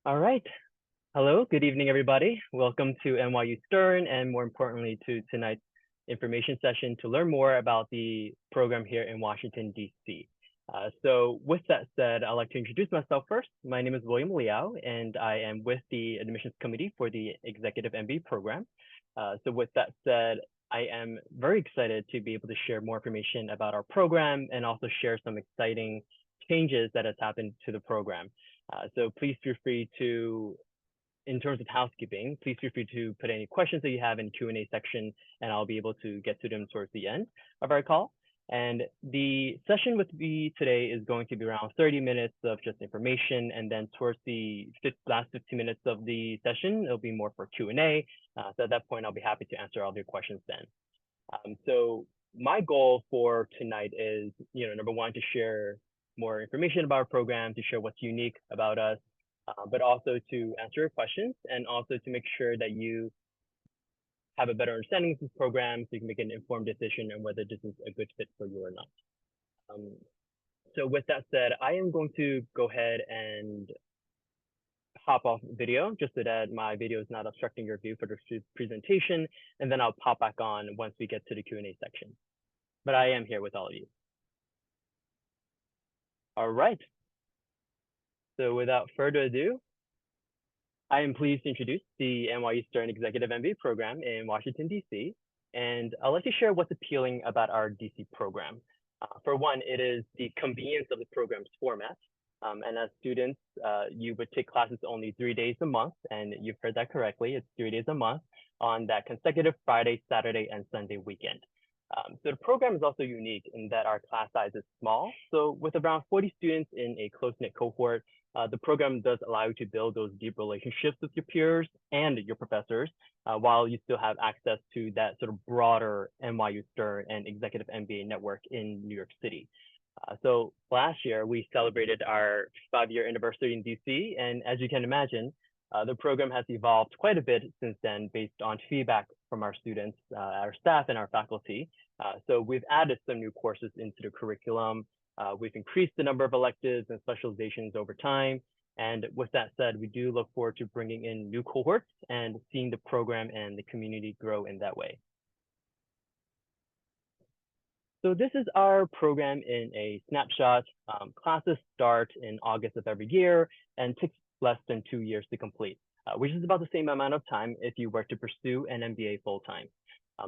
All right. Hello, good evening, everybody. Welcome to NYU Stern, and more importantly, to tonight's information session to learn more about the program here in Washington, D.C. So with that said, I'd like to introduce myself first. My name is William Liao, and I am with the admissions committee for the Executive MBA program. So with that said, I am very excited to be able to share more information about our program and also share some exciting changes that has happened to the program. So please feel free to, in terms of housekeeping, please feel free to put any questions that you have in the Q&A section, and I'll be able to get to them towards the end of our call. And the session with me today is going to be around 30 minutes of just information, and then towards the last 15 minutes of the session, it'll be more for Q&A. So at that point, I'll be happy to answer all your questions then. So my goal for tonight is, number one, to share more information about our program, to share what's unique about us, but also to answer your questions and also to make sure that you have a better understanding of this program so you can make an informed decision on whether this is a good fit for you or not. So with that said, I am going to go ahead and hop off video just so that my video is not obstructing your view for the presentation, and then I'll pop back on once we get to the Q&A section. But I am here with all of you. All right. So without further ado, I am pleased to introduce the NYU Stern Executive MBA program in Washington, D.C. And I'd like to share what's appealing about our D.C. program. For one, it is the convenience of the program's format. And as students, you would take classes only 3 days a month, and you've heard that correctly, it's 3 days a month on that consecutive Friday, Saturday, and Sunday weekend. So the program is also unique in that our class size is small. So with around 40 students in a close-knit cohort, the program does allow you to build those deep relationships with your peers and your professors, while you still have access to that sort of broader NYU Stern and Executive MBA network in New York City. So last year, we celebrated our 5-year anniversary in DC, and as you can imagine, the program has evolved quite a bit since then based on feedback from our students, our staff, and our faculty. So we've added some new courses into the curriculum. We've increased the number of electives and specializations over time. And with that said, we do look forward to bringing in new cohorts and seeing the program and the community grow in that way. So this is our program in a snapshot. Classes start in August of every year and takes less than 2 years to complete, which is about the same amount of time if you were to pursue an MBA full-time.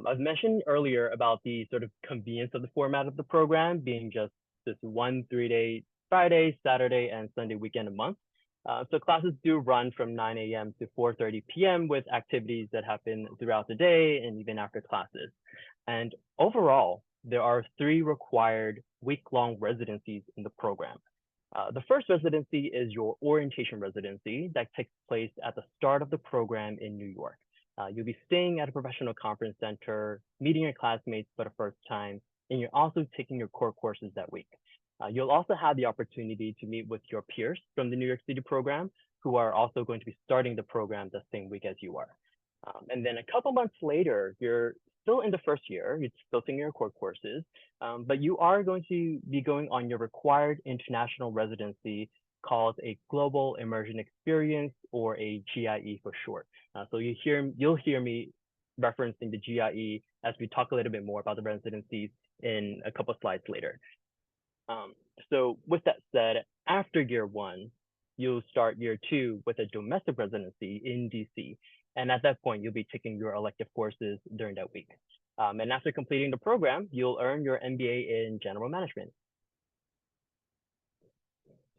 I've mentioned earlier about the sort of convenience of the format of the program being just this 1 3-day Friday, Saturday, and Sunday weekend a month. So classes do run from 9 a.m. to 4:30 p.m. with activities that happen throughout the day and even after classes. And overall, there are 3 required week-long residencies in the program. The first residency is your orientation residency that takes place at the start of the program in New York. You'll be staying at a professional conference center, meeting your classmates for the first time, and you're also taking your core courses that week. You'll also have the opportunity to meet with your peers from the New York City program who are also going to be starting the program the same week as you are. And then a couple months later, you're still in the first year, you're still taking your core courses, but you are going to be going on your required international residency called a Global Immersion Experience, or a GIE for short. So you'll hear me referencing the GIE as we talk a little bit more about the residencies in a couple of slides later. So with that said, after year 1, you'll start year 2 with a domestic residency in DC. And at that point, you'll be taking your elective courses during that week. And after completing the program, you'll earn your MBA in general management.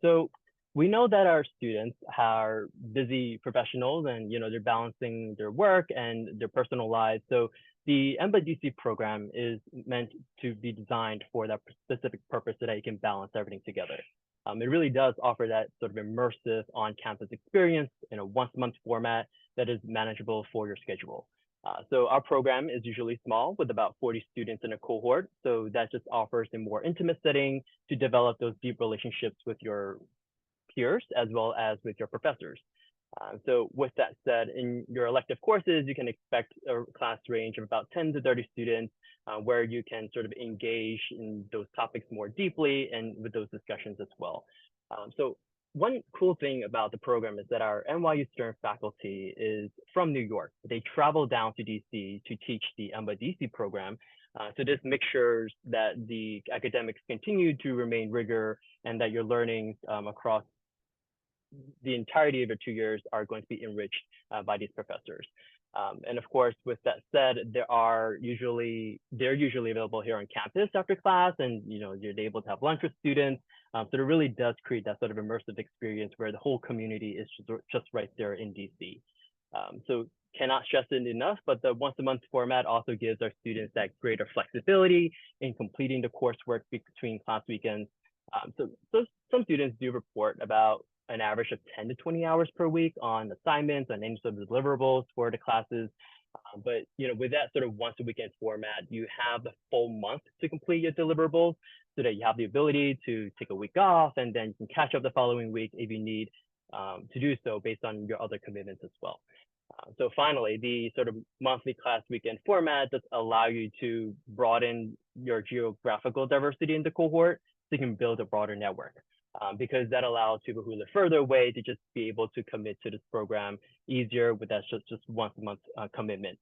So we know that our students are busy professionals and they're balancing their work and their personal lives. So the MBA DC program is meant to be designed for that specific purpose so that you can balance everything together. It really does offer that sort of immersive on-campus experience in a once-a-month format that is manageable for your schedule. So our program is usually small with about 40 students in a cohort. So that just offers a more intimate setting to develop those deep relationships with your peers as well as with your professors. So with that said, in your elective courses, you can expect a class range of about 10 to 30 students where you can sort of engage in those topics more deeply and with those discussions as well. So one cool thing about the program is that our NYU Stern faculty is from New York. They travel down to DC to teach the EMBA DC program. So this makes sure that the academics continue to remain rigor and that your learnings across the entirety of your 2 years are going to be enriched by these professors. And of course, with that said, they're usually available here on campus after class, and you're able to have lunch with students. So it really does create that sort of immersive experience where the whole community is just right there in DC. So cannot stress it enough, but the once a month format also gives our students that greater flexibility in completing the coursework between class weekends. So some students do report about an average of 10 to 20 hours per week on assignments, on any sort of deliverables for the classes. But with that sort of once a weekend format, you have the full month to complete your deliverables so that you have the ability to take a week off, and then you can catch up the following week if you need to do so based on your other commitments as well. So finally, the sort of monthly class weekend format does allow you to broaden your geographical diversity in the cohort so you can build a broader network. Because that allows people who live further away to just be able to commit to this program easier with that just once a month commitment.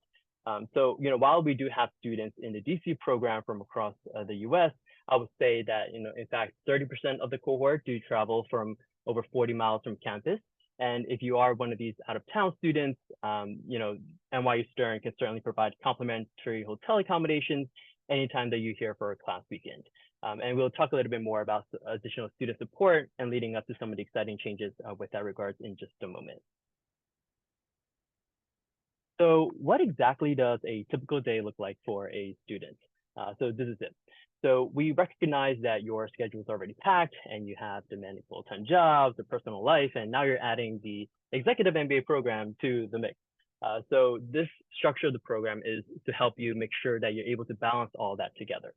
So while we do have students in the DC program from across the US, I would say that in fact 30% of the cohort do travel from over 40 miles from campus. And if you are one of these out-of-town students, NYU Stern can certainly provide complimentary hotel accommodations anytime that you're here for a class weekend. And we'll talk a little bit more about additional student support and leading up to some of the exciting changes with that regards in just a moment. So what exactly does a typical day look like for a student? So this is it. So we recognize that your schedule is already packed and you have demanding full-time jobs, a personal life, and now you're adding the Executive MBA program to the mix. So this structure of the program is to help you make sure that you're able to balance all that together.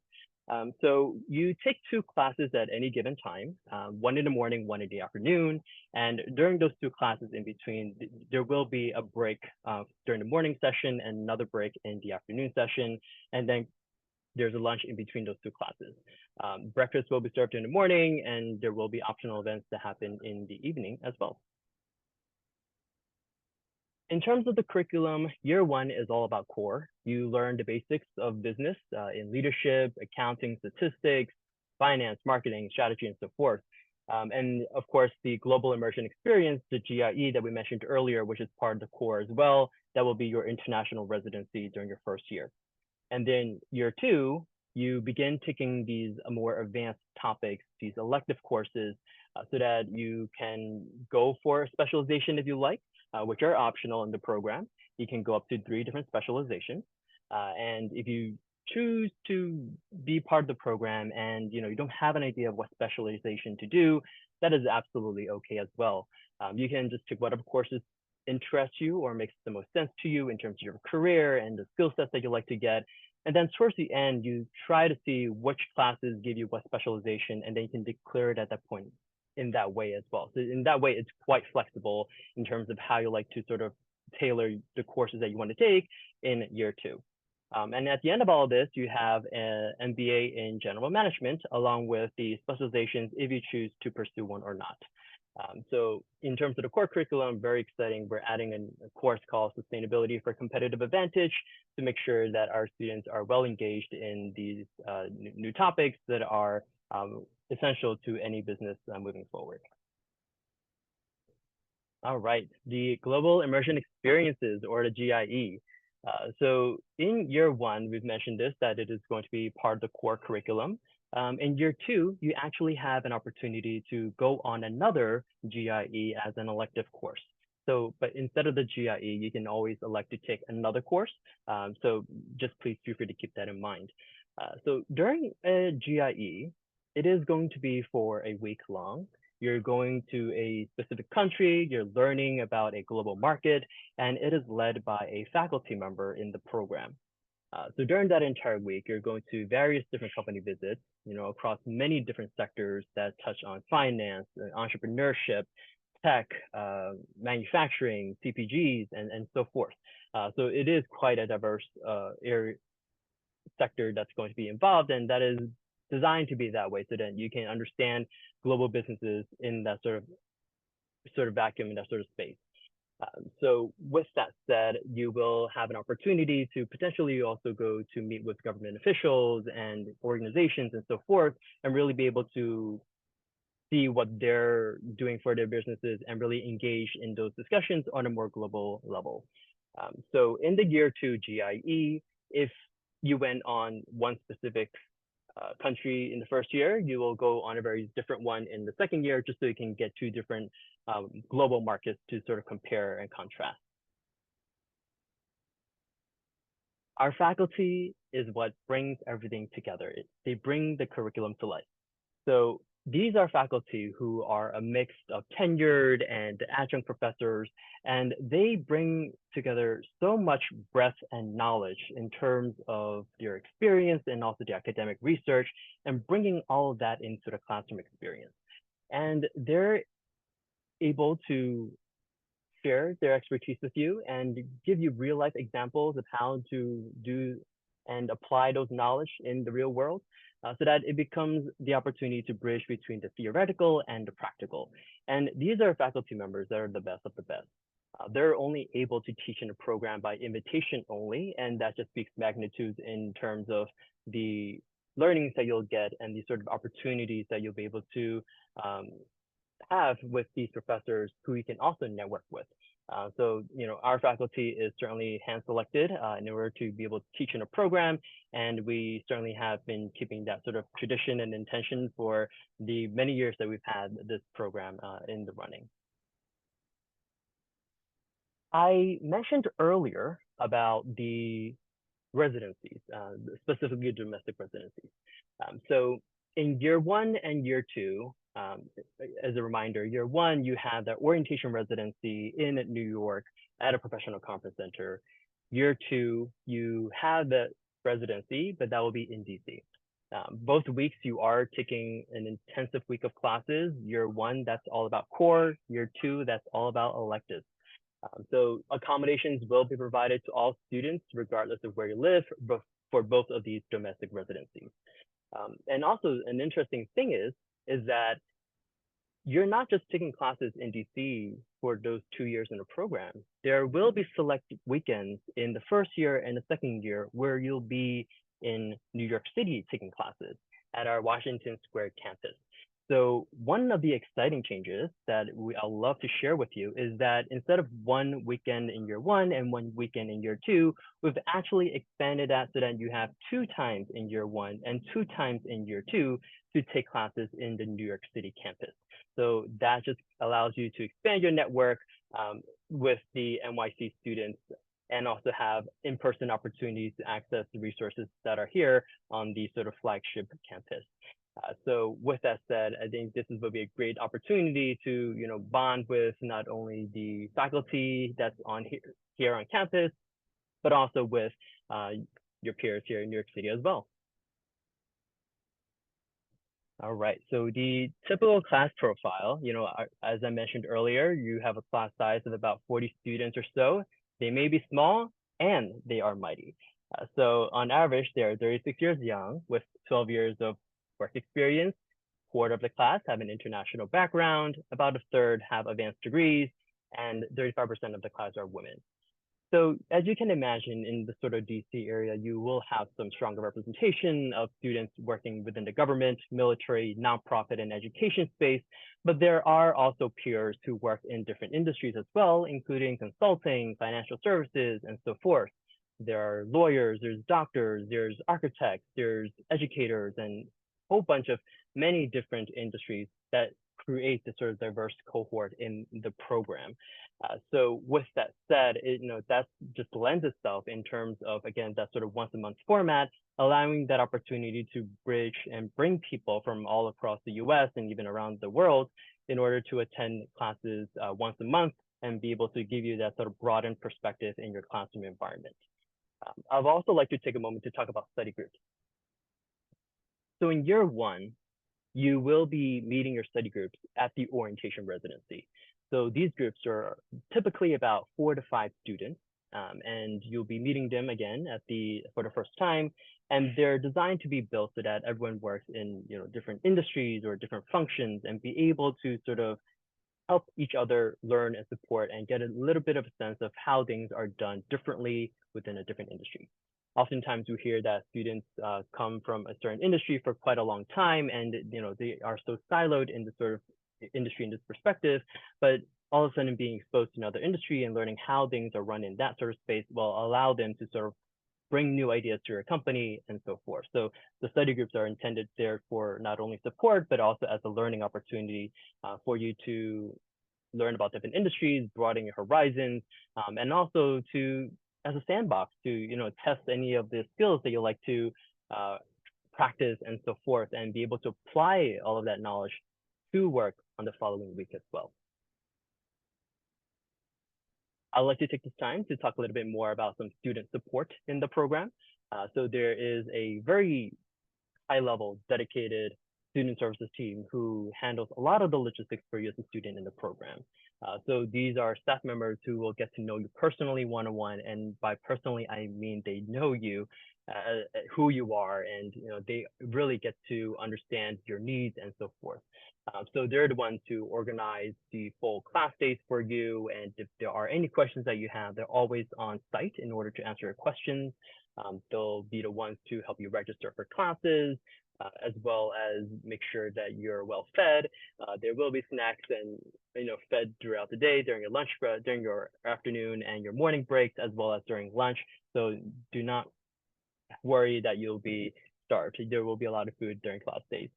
So you take 2 classes at any given time, one in the morning, one in the afternoon. And during those 2 classes in between, there will be a break during the morning session and another break in the afternoon session. And then there's a lunch in between those 2 classes. Breakfast will be served in the morning, and there will be optional events that happen in the evening as well. In terms of the curriculum, year 1 is all about core. You learn the basics of business in leadership, accounting, statistics, finance, marketing, strategy, and so forth. And of course, the global immersion experience, the GIE that we mentioned earlier, which is part of the core as well, that will be your international residency during your first year. And then year 2, you begin taking these more advanced topics, these elective courses, so that you can go for a specialization if you like, which are optional in the program. You can go up to 3 different specializations. And if you choose to be part of the program and you don't have an idea of what specialization to do, that is absolutely okay as well. You can just take whatever courses interest you or makes the most sense to you in terms of your career and the skill sets that you like to get. And then towards the end, you try to see which classes give you what specialization, and then you can declare it at that point in that way as well. So in that way, it's quite flexible in terms of how you like to sort of tailor the courses that you want to take in year 2. And at the end of all of this, you have an MBA in general management, along with the specializations if you choose to pursue one or not. So in terms of the core curriculum, very exciting. We're adding a course called Sustainability for Competitive Advantage to make sure that our students are well engaged in these new topics that are essential to any business moving forward. All right, the Global Immersion Experiences, or the GIE. So in year 1, we've mentioned this, that it is going to be part of the core curriculum. In year 2, you actually have an opportunity to go on another GIE as an elective course. So, but instead of the GIE, you can always elect to take another course. So just please feel free to keep that in mind. So during a GIE, it is going to be for a week long. You're going to a specific country, you're learning about a global market, and it is led by a faculty member in the program. So during that entire week, you're going to various different company visits, across many different sectors that touch on finance, entrepreneurship, tech, manufacturing, CPGs, and so forth. So it is quite a diverse sector that's going to be involved, and that is designed to be that way so that you can understand global businesses in that sort of sort of vacuum in that sort of space. So with that said, you will have an opportunity to potentially also go to meet with government officials and organizations and so forth, and really be able to see what they're doing for their businesses and really engage in those discussions on a more global level. So in the year 2 GIE, if you went on one specific country in the first year, you will go on a very different one in the second year, just so you can get two different global markets to sort of compare and contrast. Our faculty is what brings everything together. They bring the curriculum to life. So these are faculty who are a mix of tenured and adjunct professors, and they bring together so much breadth and knowledge in terms of their experience and also the academic research, and bringing all of that into the classroom experience. And they're able to share their expertise with you and give you real life examples of how to do and apply those knowledge in the real world, so that it becomes the opportunity to bridge between the theoretical and the practical. And these are faculty members that are the best of the best. They're only able to teach in a program by invitation only, and that just speaks magnitudes in terms of the learnings that you'll get and the sort of opportunities that you'll be able to have with these professors who you can also network with. So, our faculty is certainly hand-selected in order to be able to teach in a program, and we certainly have been keeping that sort of tradition and intention for the many years that we've had this program in the running. I mentioned earlier about the residencies, specifically domestic residencies. So in year 1 and year 2, as a reminder, year 1, you have the orientation residency in New York at a professional conference center. Year 2, you have the residency, but that will be in DC. Both weeks, you are taking an intensive week of classes. Year 1, that's all about core. Year 2, that's all about electives. So accommodations will be provided to all students, regardless of where you live, for both of these domestic residencies. And also an interesting thing is that you're not just taking classes in DC for those 2 years in a program. There will be select weekends in the first year and the second year where you'll be in New York City taking classes at our Washington Square campus. So one of the exciting changes that I'll love to share with you is that instead of one weekend in year 1 and one weekend in year 2, we've actually expanded that so that you have 2 times in year 1 and 2 times in year 2 to take classes in the New York City campus. So that just allows you to expand your network with the NYC students, and also have in-person opportunities to access the resources that are here on the sort of flagship campus. So with that said, I think this will be a great opportunity to bond with not only the faculty that's on here on campus, but also with your peers here in New York City as well. All right, so the typical class profile, as I mentioned earlier, you have a class size of about 40 students or so. They may be small and they are mighty. So on average, they are 36 years young with 12 years of work experience. Quarter of the class have an international background, about a third have advanced degrees, and 35% of the class are women. So as you can imagine, in the sort of DC area, you will have some stronger representation of students working within the government, military, nonprofit, and education space, but there are also peers who work in different industries as well, including consulting, financial services, and so forth. There are lawyers, there's doctors, there's architects, there's educators, and a whole bunch of many different industries that create this sort of diverse cohort in the program. So with that said, that just lends itself in terms of, again, that sort of once a month format, allowing that opportunity to bridge and bring people from all across the US and even around the world in order to attend classes once a month and be able to give you that sort of broadened perspective in your classroom environment. I'd also like to take a moment to talk about study groups. So in year 1, you will be meeting your study groups at the orientation residency. So these groups are typically about 4 to 5 students, and you'll be meeting them again for the first time. And they're designed to be built so that everyone works in different industries or different functions and be able to sort of help each other learn and support and get a little bit of a sense of how things are done differently within a different industry. Oftentimes we hear that students come from a certain industry for quite a long time, and they are so siloed in the sort of industry in this perspective, but all of a sudden being exposed to another industry and learning how things are run in that sort of space will allow them to sort of bring new ideas to your company and so forth. So the study groups are intended there for not only support, but also as a learning opportunity for you to learn about different industries, broaden your horizons, and also to as a sandbox to test any of the skills that you like to practice and so forth, and be able to apply all of that knowledge to work on the following week as well. I'd like to take this time to talk a little bit more about some student support in the program. So there is a very high-level, dedicated student services team who handles a lot of the logistics for you as a student in the program. So these are staff members who will get to know you personally one-on-one, and by personally, I mean they know you, who you are, and they really get to understand your needs and so forth. So they're the ones who organize the full class days for you, and if there are any questions that you have, they're always on site in order to answer your questions. They'll be the ones to help you register for classes, as well as make sure that you're well fed. There will be snacks and fed throughout the day during your lunch break, during your afternoon and your morning breaks, as well as during lunch. So do not worry that you'll be starved. There will be a lot of food during class days.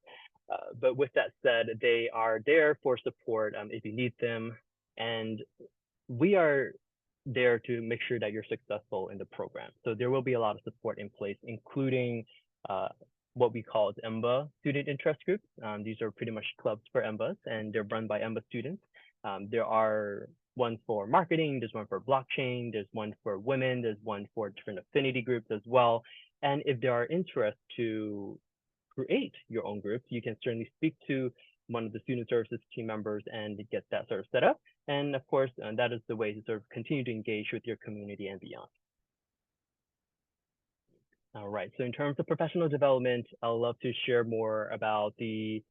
But with that said, they are there for support if you need them, and we are there to make sure that you're successful in the program. So there will be a lot of support in place, including what we call EMBA student interest groups. These are pretty much clubs for EMBAs, and they're run by EMBA students. There are one for marketing, there's one for blockchain, there's one for women, there's one for different affinity groups as well. And if there are interests to create your own groups, you can certainly speak to one of the student services team members and get that sort of set up. And of course, that is the way to sort of continue to engage with your community and beyond. All right, so in terms of professional development, I'd love to share more about the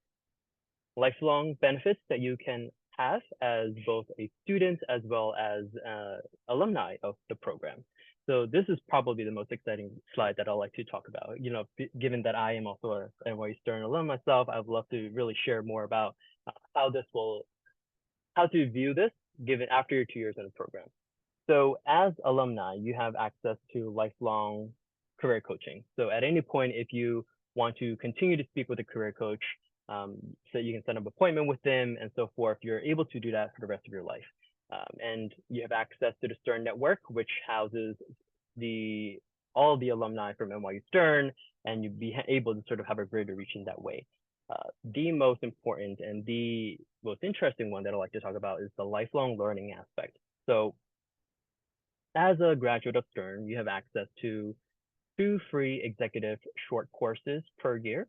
lifelong benefits that you can have as both a student as well as alumni of the program. So this is probably the most exciting slide that I'd like to talk about. Given that I am also an NYU Stern alum myself, I'd love to really share more about how to view this given after your 2 years in the program. So as alumni, you have access to lifelong career coaching. So at any point, if you want to continue to speak with a career coach, so you can set up an appointment with them and so forth, you're able to do that for the rest of your life. And you have access to the Stern Network, which houses all of the alumni from NYU Stern, and you'd be able to sort of have a greater reach in that way. The most important and the most interesting one that I'd like to talk about is the lifelong learning aspect. So as a graduate of Stern, you have access to 2 free executive short courses per year,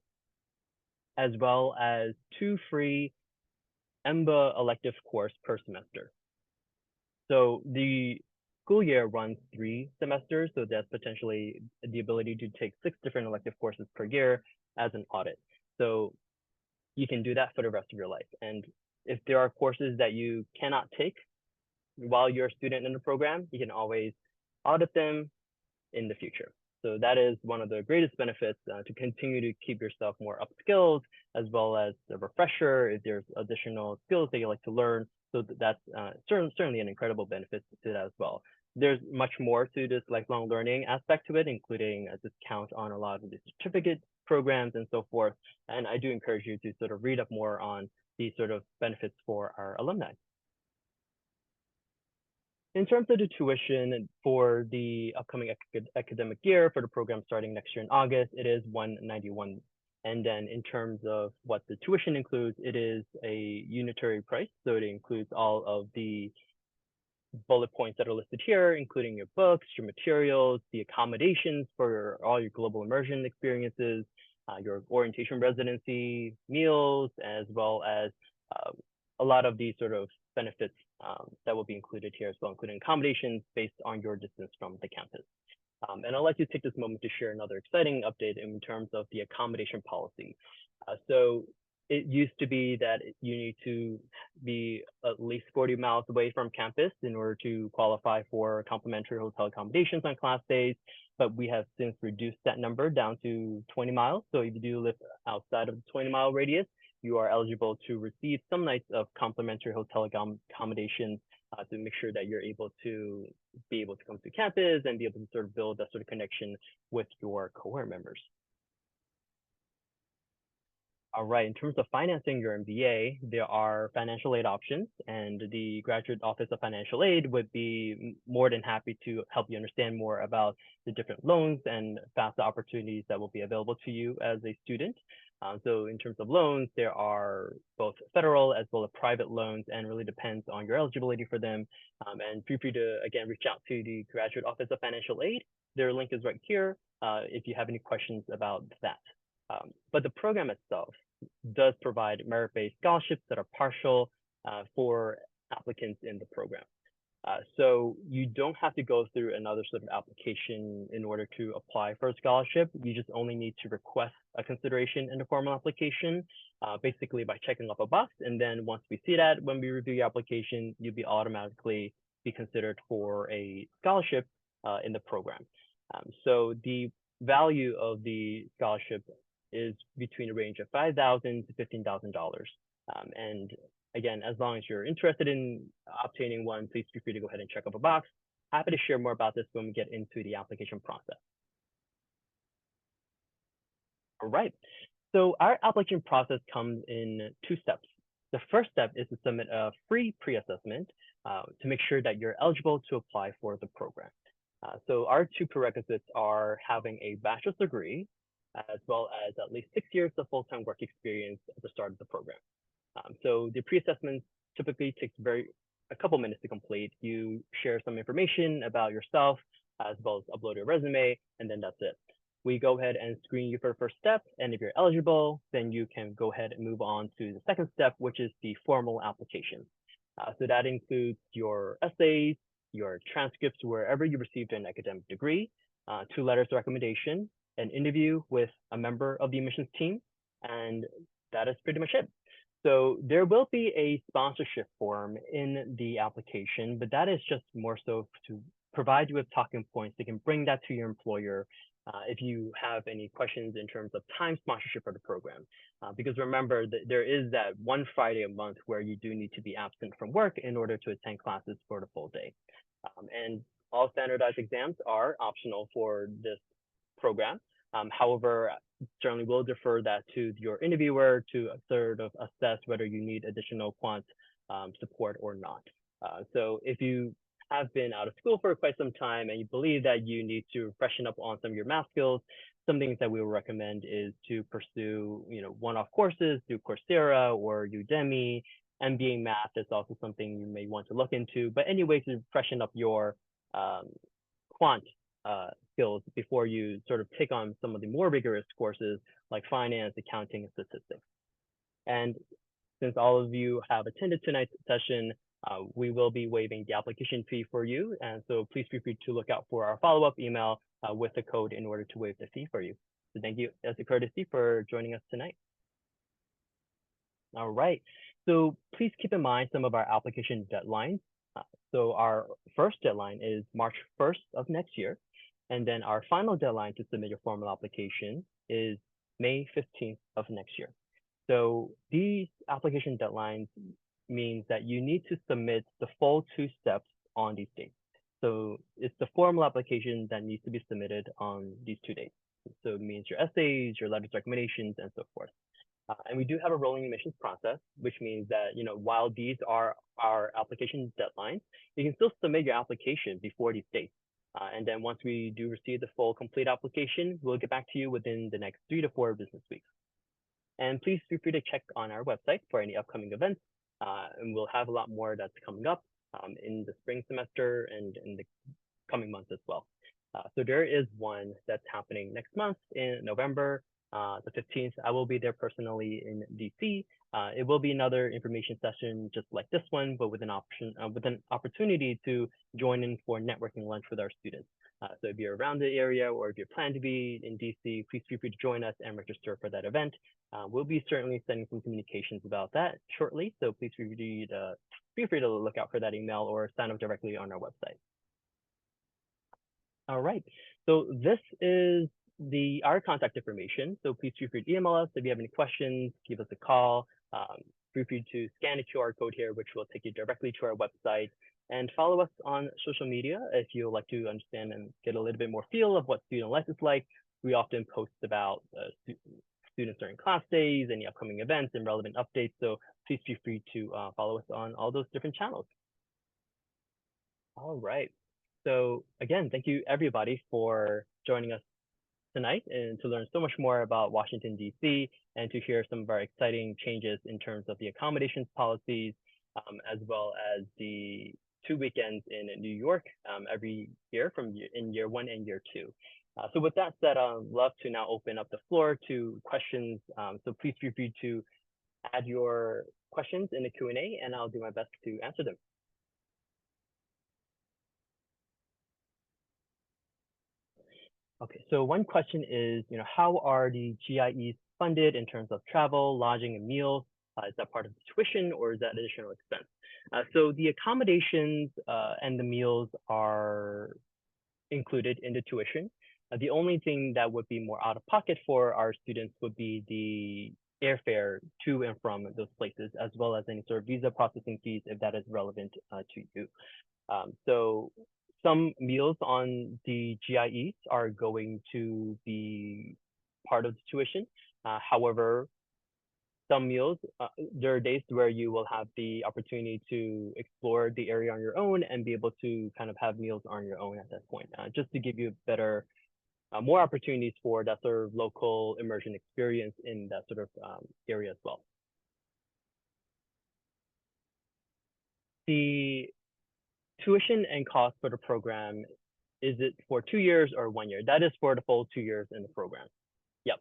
as well as 2 free EMBA elective course per semester. So the school year runs 3 semesters, so that's potentially the ability to take 6 different elective courses per year as an audit. So you can do that for the rest of your life. And if there are courses that you cannot take while you're a student in the program, you can always audit them in the future. So that is one of the greatest benefits to continue to keep yourself more upskilled, as well as the refresher if there's additional skills that you like to learn. So that's certainly an incredible benefit to that as well. There's much more to this lifelong learning aspect to it, including a discount on a lot of the certificate programs and so forth. And I do encourage you to sort of read up more on these sort of benefits for our alumni. In terms of the tuition for the upcoming academic year for the program starting next year in August, it is $191. And then in terms of what the tuition includes, it is a unitary price. So it includes all of the bullet points that are listed here, including your books, your materials, the accommodations for all your global immersion experiences, your orientation residency, meals, as well as a lot of these sort of benefits that will be included here as well, including accommodations based on your distance from the campus. And I'd like to take this moment to share another exciting update in terms of the accommodation policy. So it used to be that you need to be at least 40 miles away from campus in order to qualify for complimentary hotel accommodations on class days, but we have since reduced that number down to 20 miles. So if you do live outside of the 20-mile radius, you are eligible to receive some nights of complimentary hotel accommodations to make sure that you're able to come to campus and be able to sort of build that sort of connection with your cohort members. All right, in terms of financing your MBA, there are financial aid options, and the Graduate Office of Financial Aid would be more than happy to help you understand more about the different loans and FAFSA opportunities that will be available to you as a student. So in terms of loans, there are both federal as well as private loans, and really depends on your eligibility for them. And feel free to, again, reach out to the Graduate Office of Financial Aid. Their link is right here if you have any questions about that. But the program itself does provide merit-based scholarships that are partial for applicants in the program. So you don't have to go through another sort of application in order to apply for a scholarship. You just only need to request a consideration in the formal application, basically by checking off a box. And then once we see that, when we review your application, you'll be automatically be considered for a scholarship in the program. So the value of the scholarship is between a range of $5,000 to $15,000. And again, as long as you're interested in obtaining one, please feel free to go ahead and check off a box. Happy to share more about this when we get into the application process. All right, so our application process comes in 2 steps. The first step is to submit a free pre-assessment to make sure that you're eligible to apply for the program. So our 2 prerequisites are having a bachelor's degree, as well as at least 6 years of full-time work experience at the start of the program. So the pre-assessment typically takes a couple minutes to complete. You share some information about yourself, as well as upload your resume, and then that's it. We go ahead and screen you for the first step, and if you're eligible, then you can go ahead and move on to the second step, which is the formal application. So that includes your essays, your transcripts wherever you received an academic degree, 2 letters of recommendation, an interview with a member of the admissions team, and that is pretty much it. So there will be a sponsorship form in the application, but that is just more so to provide you with talking points. You can bring that to your employer if you have any questions in terms of time sponsorship for the program. Because remember that there is that one Friday a month where you do need to be absent from work in order to attend classes for the full day. And all standardized exams are optional for this program. However, certainly will defer that to your interviewer to sort of assess whether you need additional quant support or not. So if you have been out of school for quite some time and you believe that you need to freshen up on some of your math skills, some things that we will recommend is to pursue, one-off courses through Coursera or Udemy. MBA math is also something you may want to look into, but anyway, to freshen up your quant skills before you sort of take on some of the more rigorous courses like finance, accounting, and statistics. And since all of you have attended tonight's session, we will be waiving the application fee for you. And so please feel free to look out for our follow-up email with the code in order to waive the fee for you. So thank you as a courtesy for joining us tonight. All right, so please keep in mind some of our application deadlines. So our first deadline is March 1st of next year. And then our final deadline to submit your formal application is May 15th of next year. So these application deadlines means that you need to submit the full 2 steps on these dates. So it's the formal application that needs to be submitted on these 2 dates. So it means your essays, your letters of recommendations, and so forth. And we do have a rolling admissions process, which means that, while these are our application deadlines, you can still submit your application before these dates. And then once we do receive the full complete application, we'll get back to you within the next 3 to 4 business weeks. And please feel free to check on our website for any upcoming events. And we'll have a lot more that's coming up in the spring semester and in the coming months as well. So there is one that's happening next month in November, the 15th. I will be there personally in DC. It will be another information session just like this one, but with an opportunity to join in for networking lunch with our students. So if you're around the area or if you plan to be in DC, please feel free to join us and register for that event. We'll be certainly sending some communications about that shortly. So please feel free to look out for that email or sign up directly on our website. All right. So this is our contact information. So please feel free to email us if you have any questions, give us a call. Feel free to scan the QR code here, which will take you directly to our website, and follow us on social media if you would like to understand and get a little bit more feel of what student life is like. We often post about students during class days, any upcoming events and relevant updates. So please feel free to follow us on all those different channels. All right. So again, thank you everybody for joining us tonight and to learn so much more about Washington, D.C. and to hear some of our exciting changes in terms of the accommodations policies, as well as the 2 weekends in New York every year in year 1 and year 2. So with that said, I'd love to now open up the floor to questions. So please feel free to add your questions in the Q&A and I'll do my best to answer them. Okay, so one question is, how are the GIEs funded in terms of travel, lodging, and meals? Is that part of the tuition or is that additional expense? So the accommodations and the meals are included in the tuition. The only thing that would be more out of pocket for our students would be the airfare to and from those places, as well as any sort of visa processing fees if that is relevant to you. So some meals on the GIEs are going to be part of the tuition. However, some meals, there are days where you will have the opportunity to explore the area on your own and be able to kind of have meals on your own at that point, just to give you better, more opportunities for that sort of local immersion experience in that sort of area as well. The tuition and cost for the program, is it for 2 years or 1 year? That is for the full 2 years in the program. Yep.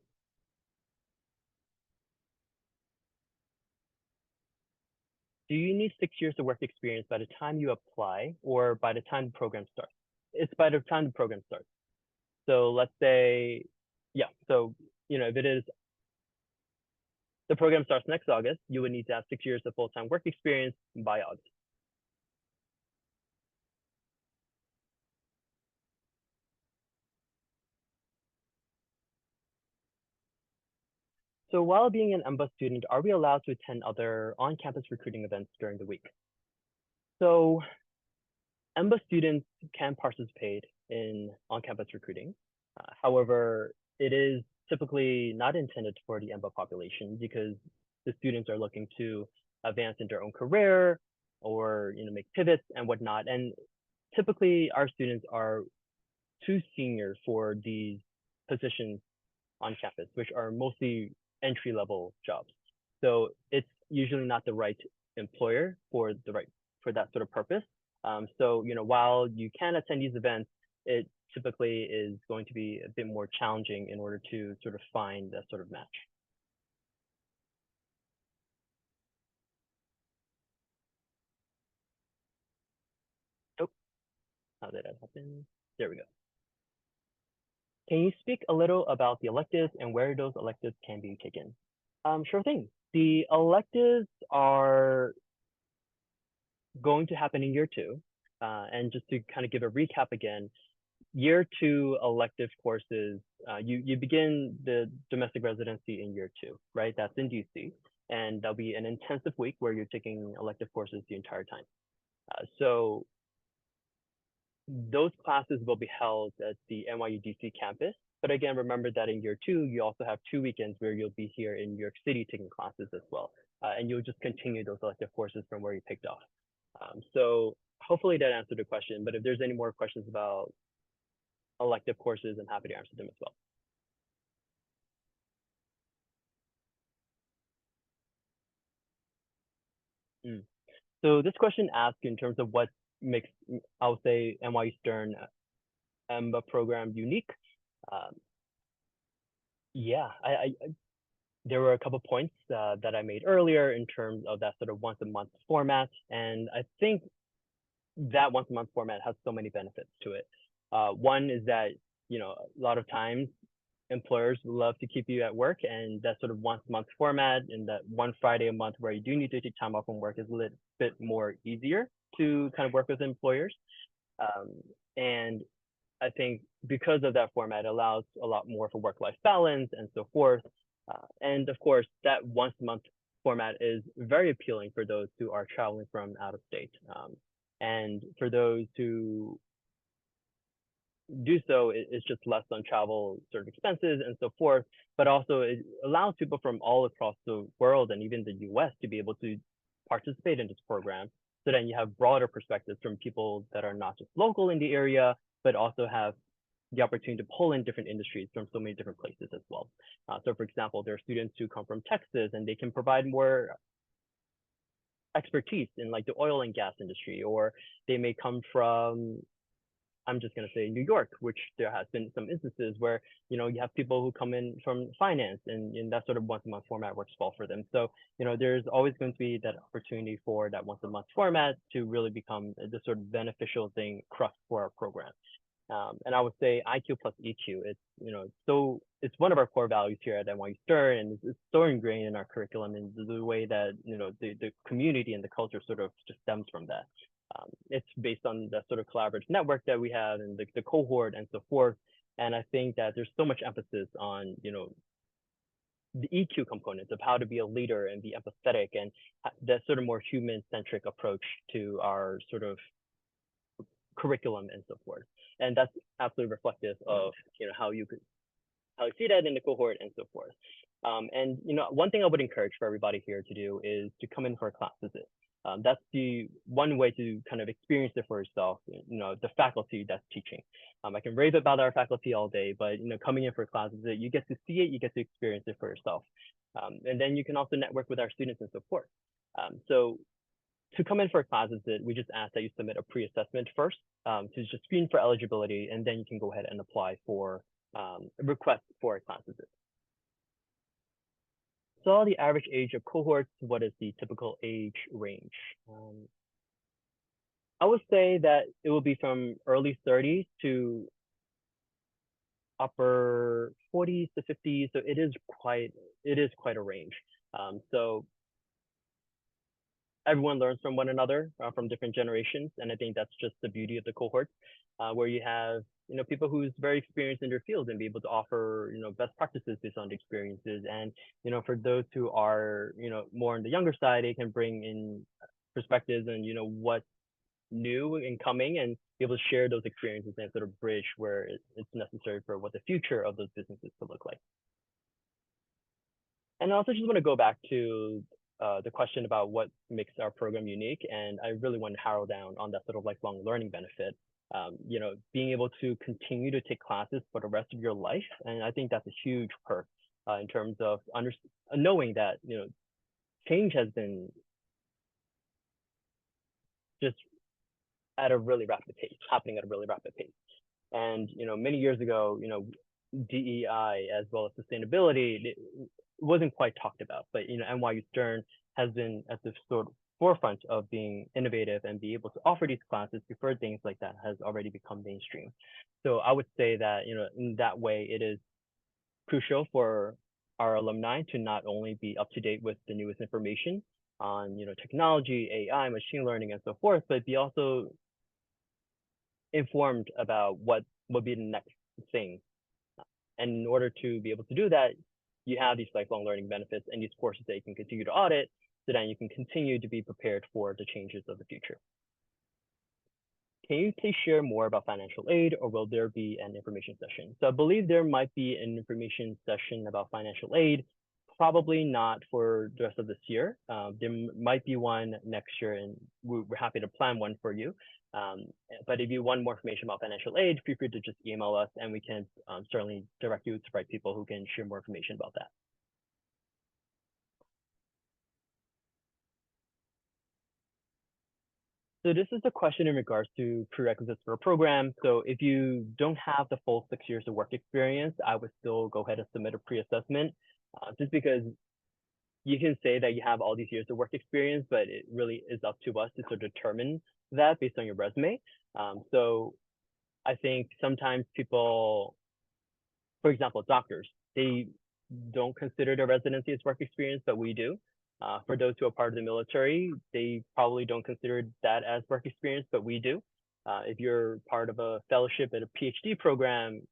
Do you need 6 years of work experience by the time you apply or by the time the program starts? It's by the time the program starts. So let's say, yeah, so, if it is, the program starts next August, you would need to have 6 years of full-time work experience by August. So while being an EMBA student, are we allowed to attend other on-campus recruiting events during the week? So EMBA students can participate in on-campus recruiting. However, it is typically not intended for the EMBA population because the students are looking to advance in their own career or make pivots and whatnot. And typically our students are too senior for these positions on campus, which are mostly entry-level jobs. So it's usually not the right employer for that sort of purpose. So while you can attend these events, it typically is going to be a bit more challenging in order to sort of find that sort of match. Oh, how did that happen? There we go. Can you speak a little about the electives and where those electives can be taken? Sure thing. The electives are going to happen in year 2. And just to kind of give a recap again, year 2 elective courses, you begin the domestic residency in year 2, right? That's in DC. And there'll be an intensive week where you're taking elective courses the entire time. So those classes will be held at the NYU DC campus. But again, remember that in year 2, you also have 2 weekends where you'll be here in New York City taking classes as well. And you'll just continue those elective courses from where you picked off. So hopefully that answered the question. But if there's any more questions about elective courses, I'm happy to answer them as well. So this question asks in terms of what makes, I would say, NYU Stern EMBA program unique. Yeah, there were a couple points that I made earlier in terms of that sort of once a month format. And I think that once a month format has so many benefits to it. One is that, a lot of times employers love to keep you at work, and that sort of once a month format and that one Friday a month where you do need to take time off from work is a little bit more easier to kind of work with employers. Um, and I think because of that format, it allows a lot more for work-life balance and so forth. And of course, that once a month format is very appealing for those who are traveling from out of state. And for those who do so, it's just less on travel sort of expenses and so forth, but also it allows people from all across the world and even the US to be able to participate in this program. So then you have broader perspectives from people that are not just local in the area, but also have the opportunity to pull in different industries from so many different places as well. So for example, there are students who come from Texas and they can provide more expertise in like the oil and gas industry, or they may come from, I'm just going to say New York, which there has been some instances where, you have people who come in from finance, and that sort of once a month format works well for them. So, there's always going to be that opportunity for that once a month format to really become the sort of beneficial thing crux for our program. And I would say IQ plus EQ. It's one of our core values here at NYU Stern, and it's so ingrained in our curriculum, and the way that the community and the culture sort of just stems from that. It's based on the sort of collaborative network that we have and the cohort and so forth. And I think that there's so much emphasis on the EQ components of how to be a leader and be empathetic, and that sort of more human-centric approach to our sort of curriculum and so forth. And that's absolutely reflective of how you see that in the cohort and so forth. And one thing I would encourage for everybody here to do is to come in for a class visit. That's the one way to kind of experience it for yourself, the faculty that's teaching. I can rave about our faculty all day, but coming in for a class visit, you get to see it, you get to experience it for yourself. And then you can also network with our students and so forth. So to come in for a class visit, we just ask that you submit a pre-assessment first to just screen for eligibility, and then you can go ahead and apply for a request for a class visit. So the average age of cohorts, what is the typical age range? I would say that it will be from early 30s to upper 40s to 50s. So it is quite a range. So everyone learns from one another from different generations, and I think that's just the beauty of the cohort, where you have people who's very experienced in their field and be able to offer best practices based on the experiences, and for those who are more on the younger side, they can bring in perspectives and what's new and coming, and be able to share those experiences and sort of bridge where it's necessary for what the future of those businesses could look like. And I also just want to go back to the question about what makes our program unique, and I really want to narrow down on that sort of lifelong learning benefit. Being able to continue to take classes for the rest of your life, and I think that's a huge perk in terms of knowing that change has been just at a really rapid pace, happening at a really rapid pace. And many years ago, DEI as well as sustainability, it wasn't quite talked about, but NYU Stern has been at the sort of forefront of being innovative and be able to offer these classes before things like that has already become mainstream. So I would say that in that way, it is crucial for our alumni to not only be up to date with the newest information on technology, AI, machine learning, and so forth, but be also informed about what would be the next thing. And in order to be able to do that, you have these lifelong learning benefits and these courses that you can continue to audit, so that you can continue to be prepared for the changes of the future. Can you please share more about financial aid, or will there be an information session? So I believe there might be an information session about financial aid, probably not for the rest of this year. There might be one next year, and we're happy to plan one for you. But if you want more information about financial aid, feel free to just email us, and we can certainly direct you to the right people who can share more information about that. So this is a question in regards to prerequisites for a program. So if you don't have the full 6 years of work experience, I would still go ahead and submit a pre-assessment, just because you can say that you have all these years of work experience, but it really is up to us to sort of determine that based on your resume. So I think sometimes people, for example, doctors, they don't consider their residency as work experience, but we do. For those who are part of the military, they probably don't consider that as work experience, but we do. If you're part of a fellowship at a PhD program,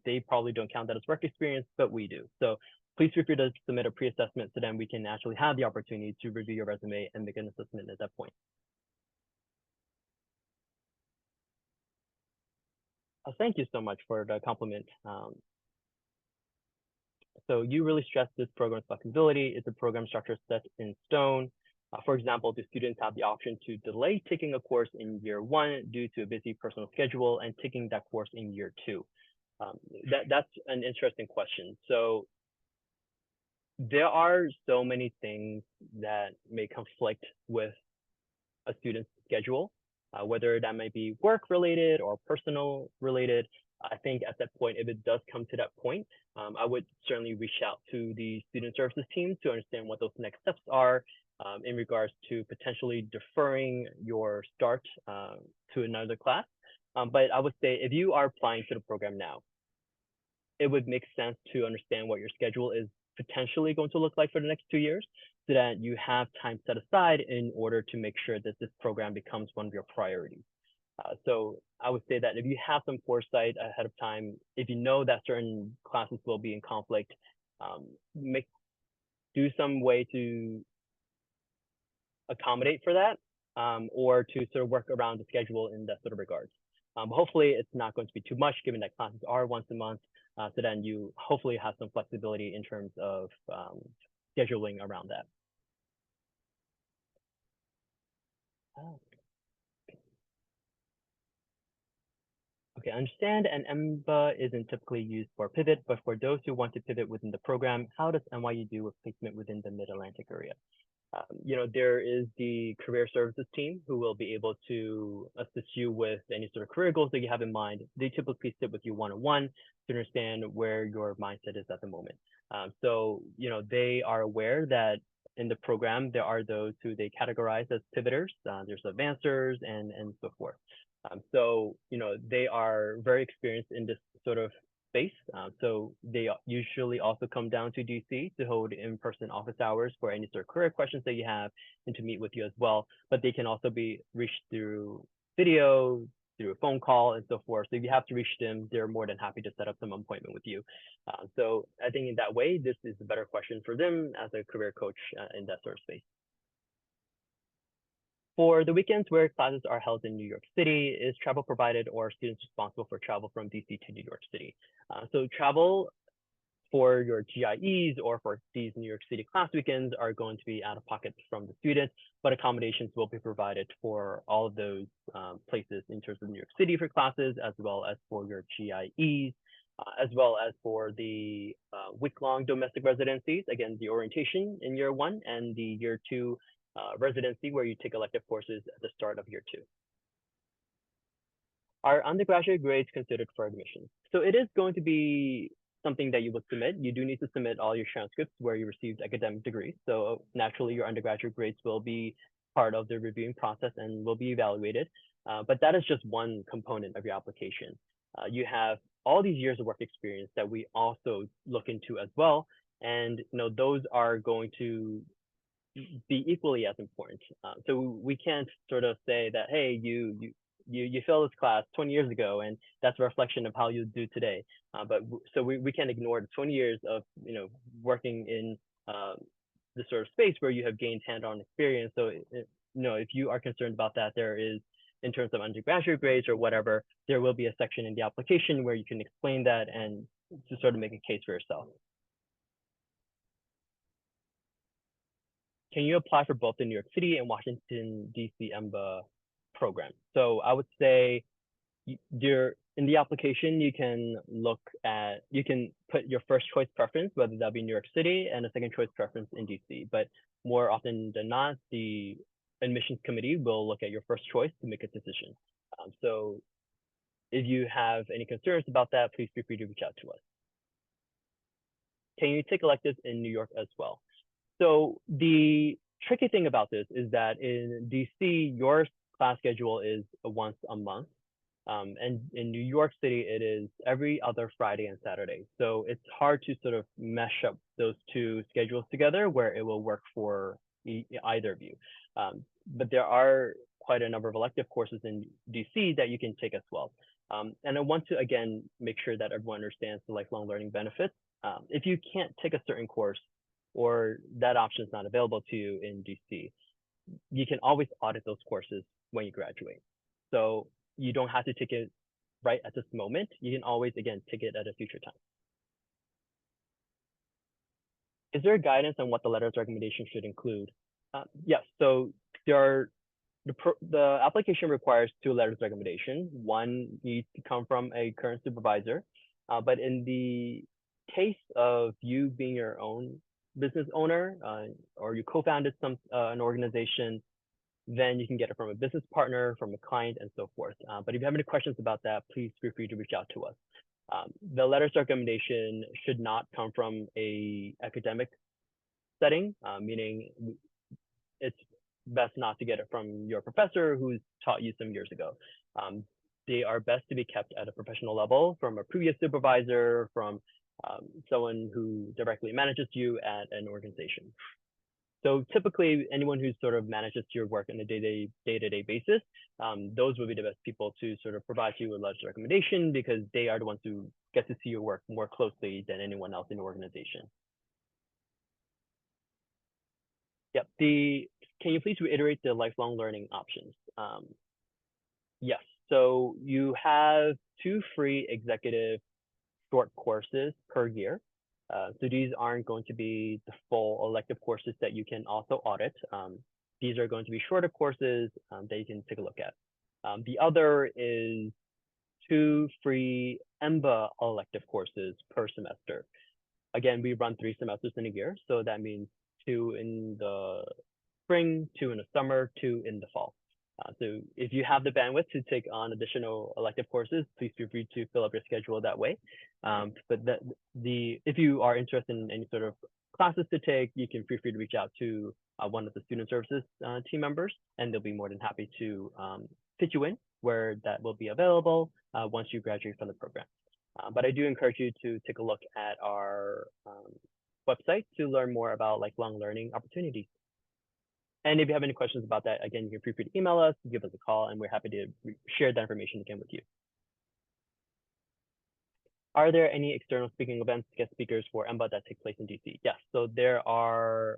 they probably don't count that as work experience, but we do. So please feel free to submit a pre-assessment so then we can actually have the opportunity to review your resume and make an assessment at that point. Thank you so much for the compliment. So you really stress this program's flexibility. It's a program structure set in stone. For example, the students have the option to delay taking a course in year 1 due to a busy personal schedule and taking that course in year 2. That's an interesting question. So there are so many things that may conflict with a student's schedule, whether that might be work related or personal related. I think at that point, if it does come to that point, I would certainly reach out to the student services team to understand what those next steps are in regards to potentially deferring your start to another class. But I would say if you are applying to the program now, it would make sense to understand what your schedule is potentially going to look like for the next 2 years so that you have time set aside in order to make sure that this program becomes one of your priorities. So I would say that if you have some foresight ahead of time, if you know that certain classes will be in conflict, do some way to accommodate for that, or to sort of work around the schedule in that sort of regards. Hopefully it's not going to be too much given that classes are once a month, so then you hopefully have some flexibility in terms of scheduling around that. Okay, I understand an EMBA isn't typically used for pivot, but for those who want to pivot within the program, how does NYU do with placement within the Mid-Atlantic area? There is the career services team who will be able to assist you with any sort of career goals that you have in mind. They typically sit with you one-on-one to understand where your mindset is at the moment. So, they are aware that in the program, there are those who they categorize as pivoters. There's advancers and so forth. So, they are very experienced in this sort of space. So they usually also come down to DC to hold in-person office hours for any sort of career questions that you have and to meet with you as well. But they can also be reached through video, through a phone call and so forth. So if you have to reach them, they're more than happy to set up some appointment with you. So I think in that way, this is a better question for them as a career coach in that sort of space. For the weekends where classes are held in New York City, is travel provided or are students responsible for travel from DC to New York City? So travel for your GIEs or for these New York City class weekends are going to be out of pocket from the students, but accommodations will be provided for all of those places in terms of New York City for classes, as well as for your GIEs, as well as for the week-long domestic residencies. Again, the orientation in year 1 and the year 2 residency where you take elective courses at the start of year 2. Are undergraduate grades considered for admission? So it is going to be something that you would submit. You do need to submit all your transcripts where you received academic degrees. So naturally, your undergraduate grades will be part of the reviewing process and will be evaluated. But that is just one component of your application. You have all these years of work experience that we also look into as well. And those are going to be equally as important. So we can't sort of say that, hey, you failed this class 20 years ago, and that's a reflection of how you do today. But so we can't ignore the 20 years of working in this sort of space where you have gained hand-on experience. So if you are concerned about that, there is, in terms of undergraduate grades or whatever, there will be a section in the application where you can explain that and to sort of make a case for yourself. Can you apply for both the New York City and Washington, D.C. EMBA program? So I would say in the application, you can put your first choice preference, whether that be New York City, and a second choice preference in DC. But more often than not, the admissions committee will look at your first choice to make a decision. So if you have any concerns about that, please feel free to reach out to us. Can you take electives in New York as well? So the tricky thing about this is that in DC, your class schedule is once a month. And in New York City, it is every other Friday and Saturday. So it's hard to sort of mesh up those two schedules together where it will work for either of you. But there are quite a number of elective courses in DC that you can take as well. And I want to, again, make sure that everyone understands the lifelong learning benefits. If you can't take a certain course or that option is not available to you in DC, you can always audit those courses when you graduate. So you don't have to take it right at this moment. You can always, again, take it at a future time. Is there guidance on what the letters of recommendation should include? Yes, so there are the application requires 2 letters of recommendation. One needs to come from a current supervisor, but in the case of you being your own business owner or you co-founded an organization, then you can get it from a business partner, from a client, and so forth. But if you have any questions about that, please feel free to reach out to us. The letters of recommendation should not come from a academic setting, meaning it's best not to get it from your professor who's taught you some years ago. They are best to be kept at a professional level from a previous supervisor, from someone who directly manages you at an organization. So typically, anyone who sort of manages your work on a day-to-day basis, those would be the best people to sort of provide you with letters of recommendation because they are the ones who get to see your work more closely than anyone else in the organization. Yep. Can you please reiterate the lifelong learning options? Yes. So you have 2 free executive short courses per year. So these aren't going to be the full elective courses that you can also audit. These are going to be shorter courses that you can take a look at. The other is 2 free EMBA elective courses per semester. Again, we run 3 semesters in a year, so that means 2 in the spring, 2 in the summer, 2 in the fall. So if you have the bandwidth to take on additional elective courses, please feel free to fill up your schedule that way. But if you are interested in any sort of classes to take, you can feel free to reach out to one of the student services team members, and they'll be more than happy to fit you in where that will be available once you graduate from the program. But I do encourage you to take a look at our website to learn more about lifelong learning opportunities. And if you have any questions about that, again, you can feel free to email us, give us a call, and we're happy to share that information again with you. Are there any external speaking events, guest speakers for EMBA that take place in DC? Yes, so there are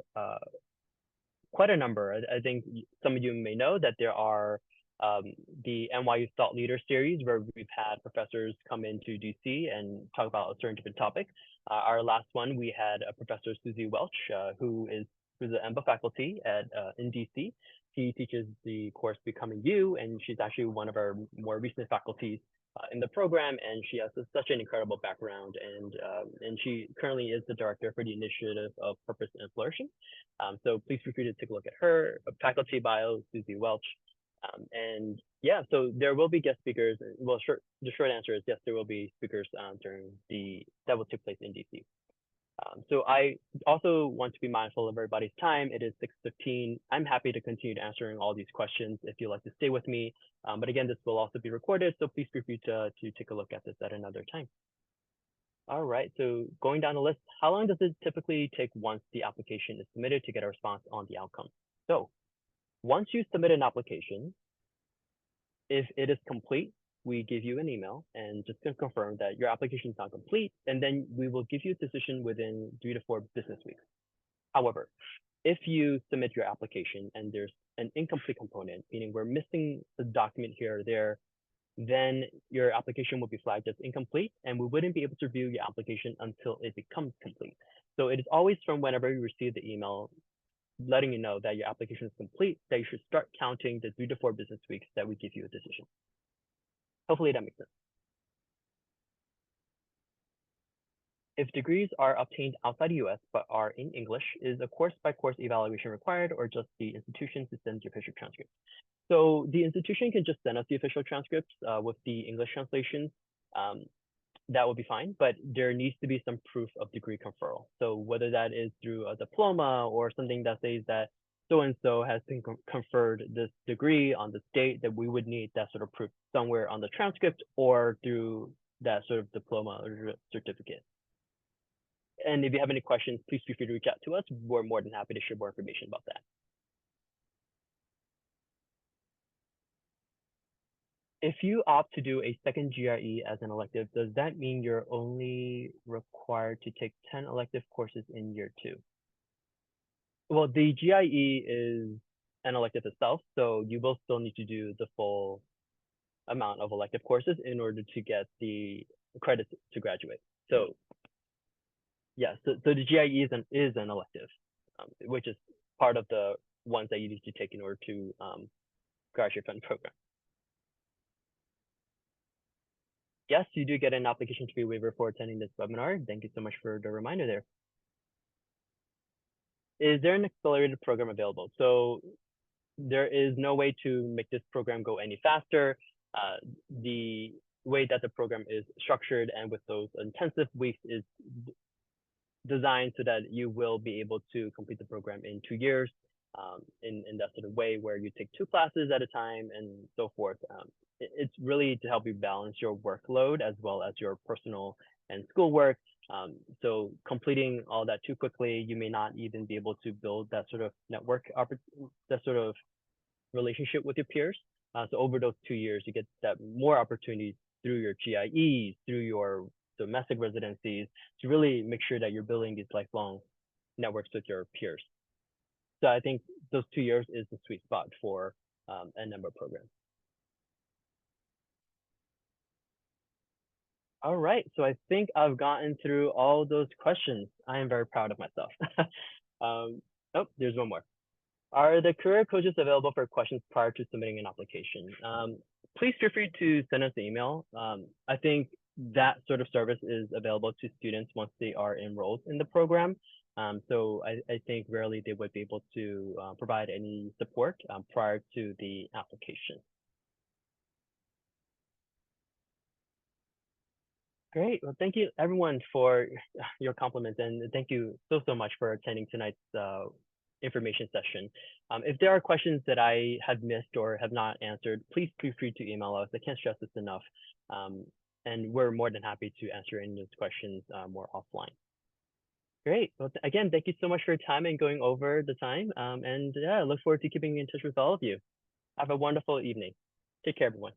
quite a number. I think some of you may know that there are the NYU Thought Leader series where we've had professors come into DC and talk about a certain different topic. Our last one, we had a Professor Susie Welch, who's the EMBA faculty in DC. She teaches the course Becoming You, and she's actually one of our more recent faculties in the program, and she has such an incredible background, and she currently is the director for the Initiative of Purpose and Flourishing. So please feel free to take a look at her faculty bio, Susie Welch. And yeah, so there will be guest speakers. Well, the short answer is yes, there will be speakers that will take place in DC. So I also want to be mindful of everybody's time. It is 6:15. I'm happy to continue answering all these questions if you'd like to stay with me. But again, this will also be recorded, so please feel free to take a look at this at another time. All right, so going down the list, how long does it typically take once the application is submitted to get a response on the outcome? So once you submit an application, if it is complete, we give you an email and just to confirm that your application is not complete, and then we will give you a decision within 3 to 4 business weeks. However, if you submit your application and there's an incomplete component, meaning we're missing a document here or there, then your application will be flagged as incomplete, and we wouldn't be able to review your application until it becomes complete. So it is always from whenever you receive the email letting you know that your application is complete, that you should start counting the 3 to 4 business weeks that we give you a decision. Hopefully that makes sense. If degrees are obtained outside the US but are in English, is a course-by-course evaluation required or just the institution to send the official transcript? So the institution can just send us the official transcripts with the English translations. That will be fine, but there needs to be some proof of degree conferral. So whether that is through a diploma or something that says that so-and-so has been conferred this degree on this date, that we would need that sort of proof somewhere on the transcript or through that sort of diploma or certificate. And if you have any questions, please feel free to reach out to us. We're more than happy to share more information about that. If you opt to do a second GRE as an elective, does that mean you're only required to take 10 elective courses in year 2? Well, the GIE is an elective itself, so you will still need to do the full amount of elective courses in order to get the credits to graduate. So yeah, so the GIE is an elective, which is part of the ones that you need to take in order to graduate from the program. Yes, you do get an application fee waiver for attending this webinar. Thank you so much for the reminder there. Is there an accelerated program available? So there is no way to make this program go any faster. The way that the program is structured and with those intensive weeks is designed so that you will be able to complete the program in 2 years, in that sort of way where you take 2 classes at a time and so forth. It's really to help you balance your workload as well as your personal and schoolwork. So completing all that too quickly, you may not even be able to build that sort of network, that sort of relationship with your peers. So over those 2 years, you get that more opportunities through your GIEs, through your domestic residencies, to really make sure that you're building these lifelong networks with your peers. So I think those 2 years is the sweet spot for a number of programs. All right, so I think I've gotten through all those questions. I am very proud of myself. Oh, there's one more. Are the career coaches available for questions prior to submitting an application? Please feel free to send us an email. I think that sort of service is available to students once they are enrolled in the program. So I think rarely they would be able to provide any support prior to the application. Great. Well, thank you everyone for your compliments, and thank you so much for attending tonight's information session. If there are questions that I have missed or have not answered, please feel free to email us. I can't stress this enough. And we're more than happy to answer any of those questions more offline. Great. Well, again, thank you so much for your time and going over the time. And yeah, I look forward to keeping in touch with all of you. Have a wonderful evening. Take care, everyone.